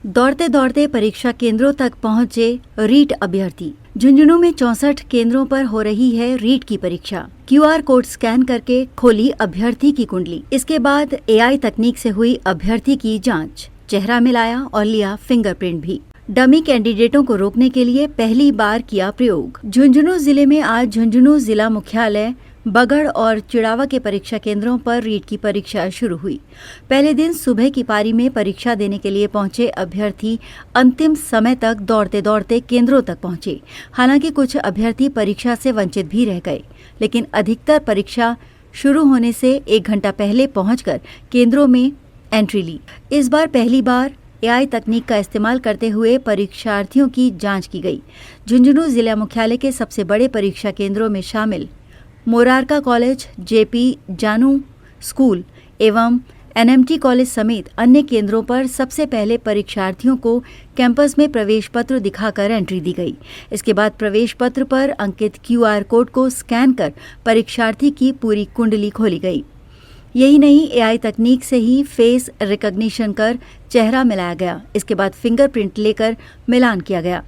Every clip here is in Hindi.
दौड़ते दौड़ते परीक्षा केंद्रों तक पहुंचे रीट अभ्यर्थी। झुंझुनू में 64 केंद्रों पर हो रही है रीट की परीक्षा। QR कोड स्कैन करके खोली अभ्यर्थी की कुंडली। इसके बाद AI तकनीक से हुई अभ्यर्थी की जांच, चेहरा मिलाया और लिया फिंगरप्रिंट भी। डमी कैंडिडेटों को रोकने के लिए पहली बार किया प्रयोग। झुंझुनू जिले में आज झुंझुनू जिला मुख्यालय, बगड़ और चिड़ावा के परीक्षा केंद्रों पर रीट की परीक्षा शुरू हुई। पहले दिन सुबह की पारी में परीक्षा देने के लिए पहुंचे अभ्यर्थी अंतिम समय तक दौड़ते दौड़ते केंद्रों तक पहुंचे। हालांकि कुछ अभ्यर्थी परीक्षा से वंचित भी रह गए, लेकिन अधिकतर परीक्षा शुरू होने से 1 घंटा पहले पहुंचकर केंद्रों में एंट्री ली। इस बार पहली बार AI तकनीक का इस्तेमाल करते हुए परीक्षार्थियों की जांच की गई। झुंझुनू जिला मुख्यालय के सबसे बड़े परीक्षा केंद्रों में शामिल मोरारका कॉलेज, JP जानू स्कूल एवं NMT कॉलेज समेत अन्य केंद्रों पर सबसे पहले परीक्षार्थियों को कैंपस में प्रवेश पत्र दिखाकर एंट्री दी गई। इसके बाद प्रवेश पत्र पर अंकित QR कोड को स्कैन कर परीक्षार्थी की पूरी कुंडली खोली गई। यही नहीं, AI तकनीक से ही फेस रिकॉग्निशन कर चेहरा मिलाया गया। इसके बाद फिंगरप्रिंट लेकर मिलान किया गया।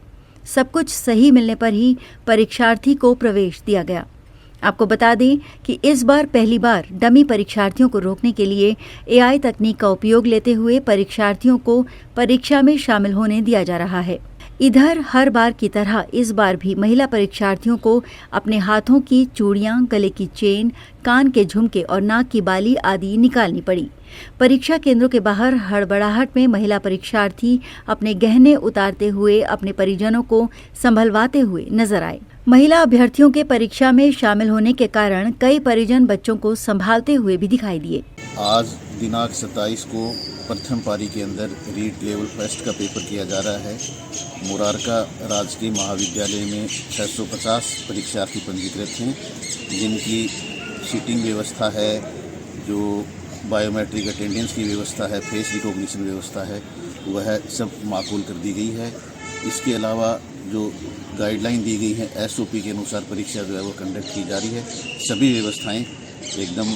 सब कुछ सही मिलने पर ही परीक्षार्थी को प्रवेश दिया गया। आपको बता दें कि इस बार पहली बार डमी परीक्षार्थियों को रोकने के लिए AI तकनीक का उपयोग लेते हुए परीक्षार्थियों को परीक्षा में शामिल होने दिया जा रहा है। इधर हर बार की तरह इस बार भी महिला परीक्षार्थियों को अपने हाथों की चूड़ियां, गले की चेन, कान के झुमके और नाक की बाली आदि निकालनी पड़ी। परीक्षा केंद्रों के बाहर हड़बड़ाहट में महिला परीक्षार्थी अपने गहने उतारते हुए अपने परिजनों को संभलवाते हुए नजर आए। महिला अभ्यर्थियों के परीक्षा में शामिल होने के कारण कई परिजन बच्चों को संभालते हुए भी दिखाई दिए। आज दिनांक 27 को प्रथम पारी के अंदर रीट लेवल फर्स्ट का पेपर किया जा रहा है। मोरारका राजकीय महाविद्यालय में 650 परीक्षार्थी पंजीकृत हैं, जिनकी सीटिंग व्यवस्था है, जो बायोमेट्रिक अटेंडेंस की व्यवस्था है, फेस रिकॉग्निशन व्यवस्था है, वह सब माकूल कर दी गई है। इसके अलावा जो गाइडलाइन दी गई है SOP के अनुसार परीक्षा जो है वो कंडक्ट की जा रही है। सभी व्यवस्थाएं एकदम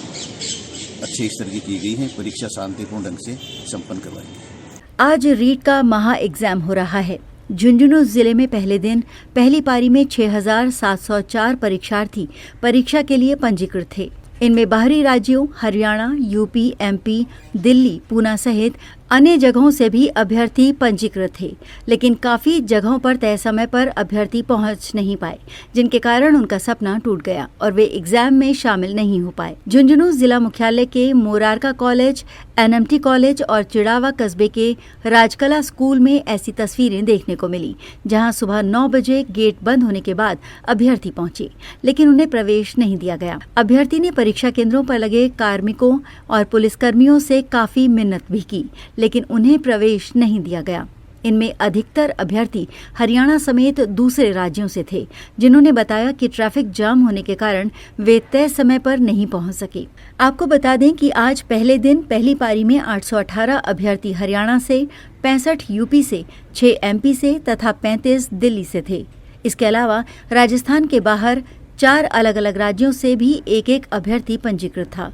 अच्छे स्तर की गई हैं। परीक्षा शांतिपूर्ण ढंग से संपन्न करवाएंगे। आज रीट का महा एग्जाम हो रहा है। झुंझुनू जिले में पहले दिन पहली पारी में 6704 परीक्षार्थी परीक्षा के लिए पंजीकृत थे। इनमें बाहरी राज्यों हरियाणा, UP, MP, दिल्ली, पूना सहित अन्य जगहों से भी अभ्यर्थी पंजीकृत थे, लेकिन काफी जगहों पर तय समय पर अभ्यर्थी पहुंच नहीं पाए, जिनके कारण उनका सपना टूट गया और वे एग्जाम में शामिल नहीं हो पाए। झुंझुनू जिला मुख्यालय के मोरारका कॉलेज, NMT कॉलेज और चिड़ावा कस्बे के राजकला स्कूल में ऐसी तस्वीरें देखने को मिली, जहां सुबह 9 बजे गेट बंद होने के बाद अभ्यर्थी पहुंचे, लेकिन उन्हें प्रवेश नहीं दिया गया। अभ्यर्थी ने परीक्षा केंद्रों पर लगे कार्मिकों और पुलिसकर्मियों से काफी मिन्नत भी की, लेकिन उन्हें प्रवेश नहीं दिया गया। इनमें अधिकतर अभ्यर्थी हरियाणा समेत दूसरे राज्यों से थे, जिन्होंने बताया कि ट्रैफिक जाम होने के कारण वे तय समय पर नहीं पहुंच सके। आपको बता दें कि आज पहले दिन पहली पारी में 818 अभ्यर्थी हरियाणा से, 65 UP से, 6 MP से तथा 35 दिल्ली से थे। इसके अलावा राजस्थान के बाहर 4 अलग अलग राज्यों से भी एक अभ्यर्थी पंजीकृत था।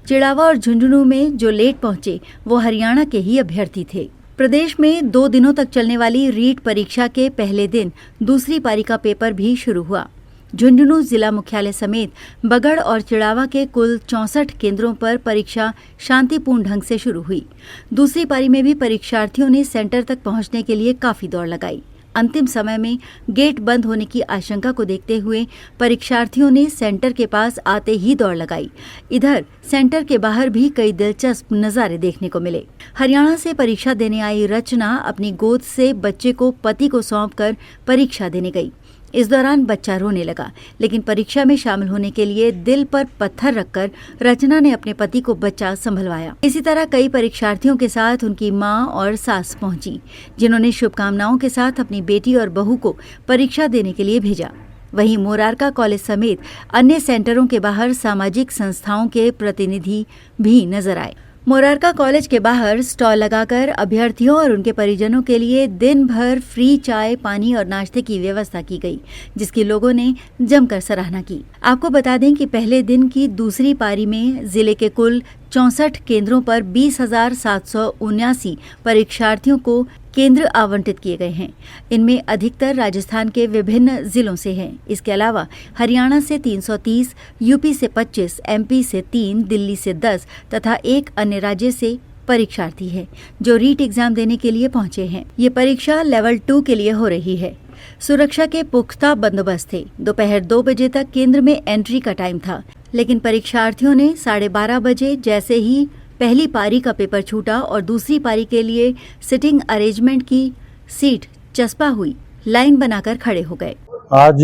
चिड़ावा और झुंझुनू में जो लेट पहुंचे वो हरियाणा के ही अभ्यर्थी थे। प्रदेश में 2 दिनों तक चलने वाली रीट परीक्षा के पहले दिन दूसरी पारी का पेपर भी शुरू हुआ। झुंझुनू जिला मुख्यालय समेत बगड़ और चिड़ावा के कुल 64 केंद्रों पर परीक्षा शांतिपूर्ण ढंग से शुरू हुई। दूसरी पारी में भी परीक्षार्थियों ने सेंटर तक पहुंचने के लिए काफी दौड़ लगाई। अंतिम समय में गेट बंद होने की आशंका को देखते हुए परीक्षार्थियों ने सेंटर के पास आते ही दौड़ लगाई। इधर सेंटर के बाहर भी कई दिलचस्प नजारे देखने को मिले। हरियाणा से परीक्षा देने आई रचना अपनी गोद से बच्चे को पति को सौंपकर परीक्षा देने गई। इस दौरान बच्चा रोने लगा, लेकिन परीक्षा में शामिल होने के लिए दिल पर पत्थर रखकर रचना ने अपने पति को बच्चा संभलवाया। इसी तरह कई परीक्षार्थियों के साथ उनकी मां और सास पहुंची, जिन्होंने शुभकामनाओं के साथ अपनी बेटी और बहू को परीक्षा देने के लिए भेजा। वहीं मोरारका कॉलेज समेत अन्य सेंटरों के बाहर सामाजिक संस्थाओं के प्रतिनिधि भी नजर आए। मोरारका कॉलेज के बाहर स्टॉल लगाकर अभ्यर्थियों और उनके परिजनों के लिए दिन भर फ्री चाय, पानी और नाश्ते की व्यवस्था की गई, जिसकी लोगों ने जमकर सराहना की। आपको बता दें कि पहले दिन की दूसरी पारी में जिले के कुल 64 केंद्रों पर 20,779 परीक्षार्थियों को केंद्र आवंटित किए गए हैं। इनमें अधिकतर राजस्थान के विभिन्न जिलों से हैं। इसके अलावा हरियाणा से 330, यूपी से 25, एमपी से 3, दिल्ली से 10 तथा एक अन्य राज्य से परीक्षार्थी है जो रीट एग्जाम देने के लिए पहुंचे हैं। ये परीक्षा लेवल 2 के लिए हो रही है। सुरक्षा के पुख्ता बंदोबस्त थे। दोपहर 2 बजे तक केंद्र में एंट्री का टाइम था, लेकिन परीक्षार्थियों ने 12:30 बजे जैसे ही पहली पारी का पेपर छूटा और दूसरी पारी के लिए सिटिंग अरेंजमेंट की सीट चस्पा हुई, लाइन बनाकर खड़े हो गए। आज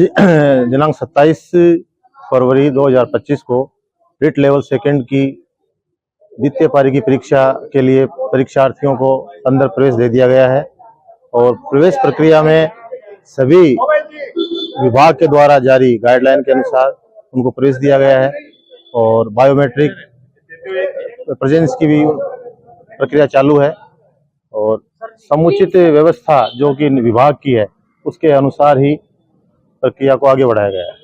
दिनांक 27 फरवरी 2025 को रीट लेवल सेकंड की द्वितीय पारी की परीक्षा के लिए परीक्षार्थियों को अंदर प्रवेश दे दिया गया है और प्रवेश प्रक्रिया में सभी विभाग के द्वारा जारी गाइडलाइन के अनुसार उनको प्रवेश दिया गया है और बायोमेट्रिक प्रेजेंस की भी प्रक्रिया चालू है और समुचित व्यवस्था जो कि विभाग की है उसके अनुसार ही प्रक्रिया को आगे बढ़ाया गया है।